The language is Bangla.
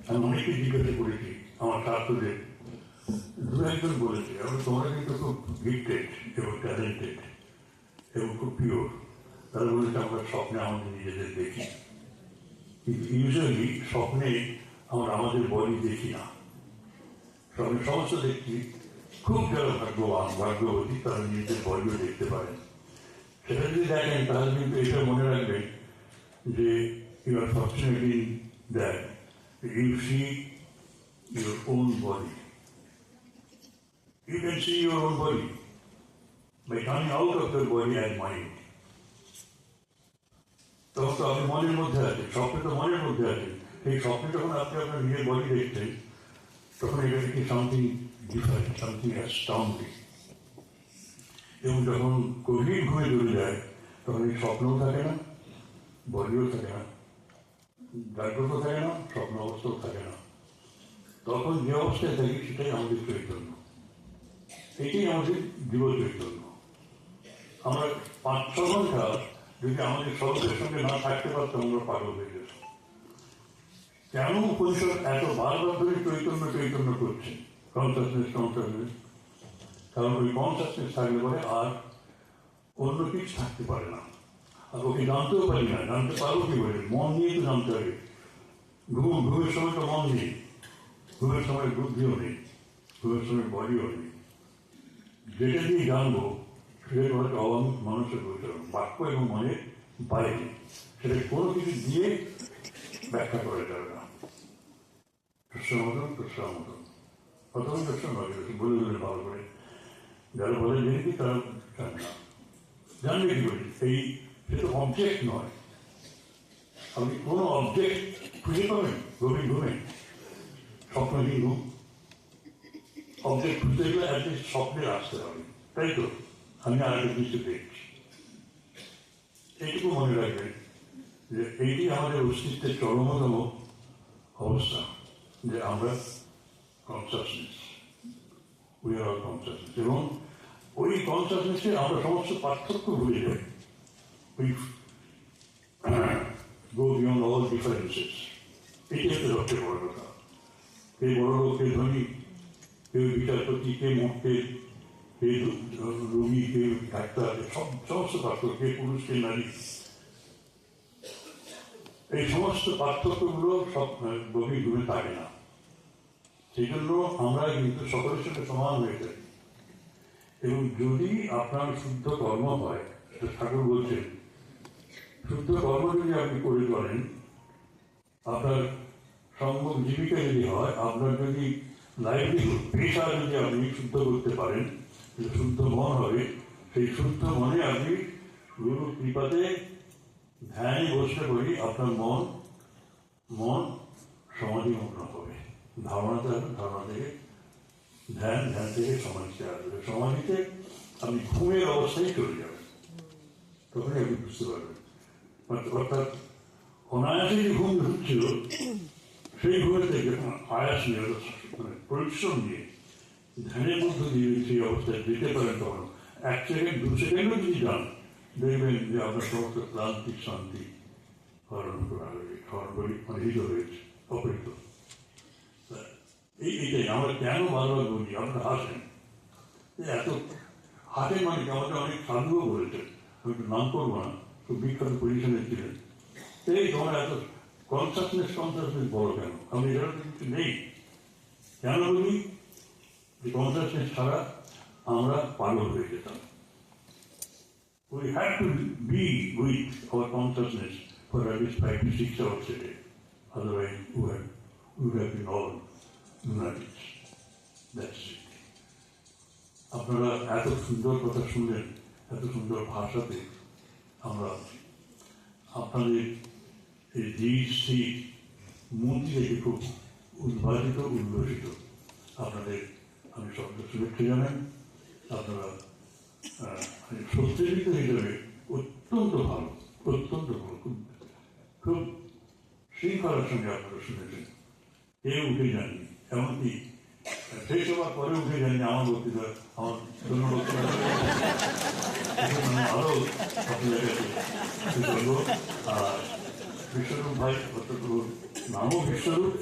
আমি অনেকে জিজ্ঞাসা করেছি আমার ছাত্রদের, দু একজন বলেছে তোমরা কিন্তু খুব গিফটেড এবং ট্যালেন্টেড এবং খুব পিওর। তারা বলেছে আমরা স্বপ্নে আমাদের নিজেদের দেখি, কিন্তু ইউজুয়ালি স্বপ্নে আমরা আমাদের বডি দেখি না। স্বপ্নে সমস্ত দেখছি খুব যারা ভাগ্যবান ভাগ্যবতী তারা নিজেদের বডিও দেখতে পারেন। সেটা যদি দেখেন তাহলে কিন্তু এটা মনে রাখবেন যে you are fortunate in that you see your own body. You can see your own body by coming out of your body and mind. তখন তো আপনি মনের মধ্যে আছেন, স্বপ্নে তো মনের মধ্যে আছেন। এই স্বপ্নে যখন আপনি আপনার নিজের বডি দেখছেন তখন এটা কি সামথিং ডিফারেন্ট, সামথিং অ্যাস্টাউন্ডিং। এবং যখন গভীর ঘুমে চলে যায় তখন এই স্বপ্নও থাকে না, বডিও থাকে না, জাগ্রত থাকে না, স্বপ্ন অবস্থাও থাকে না। তখন যে অবস্থায় থাকি সেটাই আমাদের চৈতন্য, এটাই আমাদের জীব চৈতন্য। আমরা 5-6 ঘন্টা যদি আমাদের স্বরূপের সঙ্গে না থাকতে পারতাম আমরা পাগল হয়ে যেত। কেন উপনিষদ এত বারবার ধরে চৈতন্য চৈতন্য করছে, কনসাসনেস কনসাসনেস? কারণ ওই কনসাসনেস থাকলে পরে আর অন্য কিছু থাকতে পারে না। আর ওকে জানতেও পারি না, জানতে পারবো কি বলে? মন নিয়ে তো জানতে হবে। ঘুমের সময় তো মন নেই, ঘুমের সময় বুদ্ধিও নেই, ঘুমের সময় বডিও নেই। যেটা দিয়ে জানবো সেটা হচ্ছে অবাঙ্গ মানুষের গোচরণ, বাক্য এবং মনের বাইরে। সেটা কোনো কিছু দিয়ে ব্যাখ্যা করা যাবে না। প্রশ্নমতন প্রথম প্রশ্ন বলে বলে ভালো করে যারা বলে জেনেছি তারা জানে না। জানবে কি বলি? সে তো অবজেক্ট নয়। আপনি কোনো অবজেক্ট খুঁজে পাবেন গভীর ঘুমে? স্বপ্নহীন ঘুম। অবজেক্ট খুঁজতে গেলে অ্যাটলিস্ট স্বপ্নে আসতে হবে, তাই তো? আমি আর একটা কিছু দেখছি। এইটুকু মনে রাখবেন যে এইটি আমাদের অস্তিত্বের চরমতম অবস্থা, যে আমরা consciousness, we are all consciousness. এবং ওই কনসাসনেসে আমরা সমস্ত পার্থক্য ভুলে যাই। We go beyond all differences. এটি হচ্ছে সবচেয়ে বড় কথা। কে বড় লোক, কে ধনী, কেউ বিচারপতি, কে মুক্তি, কে রোগী, কে ডাক্তার, সমস্ত পার্থক্য, কে পুরুষ, কে নারী, এই সমস্ত পার্থক্যগুলো সব গভীর ঘুমে থাকে না। সেই জন্য আমরা কিন্তু সকলের সঙ্গে সমান হয়ে যাই। এবং যদি আপনার শুদ্ধ কর্ম হয়, ঠাকুর বলছেন শুদ্ধ কর্ম যদি আপনি করে চলেন, আপনার সম্ভব জীবিকা যদি হয়, আপনার যদি লাইভলিহুড, পেশা যদি আপনি শুদ্ধ করতে পারেন, শুদ্ধ মন হবে। সেই শুদ্ধ মনে আপনি গুরু কৃপাতে ধ্যানে বসে করি, আপনার মন সমাধিমগ্ন হবে। ধারণাতে আসবে, ধারণা থেকে ধ্যান, ধ্যান থেকে সমাধিতে আসবে, সমাধিতে আপনি ঘুমের অবস্থায় চলে যাবেন। তখনই আপনি বুঝতে পারবেন। অর্থাৎ অনায়াসে যে ঘুম ঢুকছিল সেই ঘুমের থেকে আয়াস নিয়ে, মানে পরিশ্রম নিয়ে ধ্যানের মধ্য দিয়ে সেই অবস্থায় যেতে পারেন, তখন 1 সেকেন্ড 2 সেকেন্ডও যদি যান, দেখবেন যে আপনার সমস্ত ক্লান্তি শান্তি হরণ করা হয়েছে, হিত হয়েছে, অপরিত। এইটাই আমরা কেন বারবার বলি, আমরা হাসেন। এত হাসেন মানে কি? আমাদের অনেক সাধুও বলেছেন, আমি একটু নাম করবো না, খুব বিখ্যাত পজিশনে ছিলেন। এই তোমার এত কনসাসনেস বড় কেন? আমি এখানে তো কিছু নেই। কেন বলি? যে কনসাসনেস ছাড়া আমরা পাগল হয়ে যেতাম। We had to be with our consciousness for at least 5 to 6 hours a day. Otherwise, we would have been all lunatics. That's it. আপনারা এত সুন্দর কথা শুনলেন, এত সুন্দর ভাষাতে। আমরা আপনাদের এই দৃষ্টি মূর্তি দেখে খুব উদ্ভাসিত, উল্লসিত। আপনাদের আমি শব্দ শুভেচ্ছা জানাই। আপনারা সত্যজিৎ হিসেবে অত্যন্ত ভালো, অত্যন্ত ভালো, খুব শৃঙ্খলার সঙ্গে আপনারা শুনেছেন। কেউ উঠে যাননি, এমনকি শেষ হওয়ার পরে উঠে যাননি। আমার বক্তৃতা, আমার জন্য বক্তৃতা আরো আপনাদের কাছে। আর বিশ্বরূপ ভাই, নামও বিশ্বরূপ,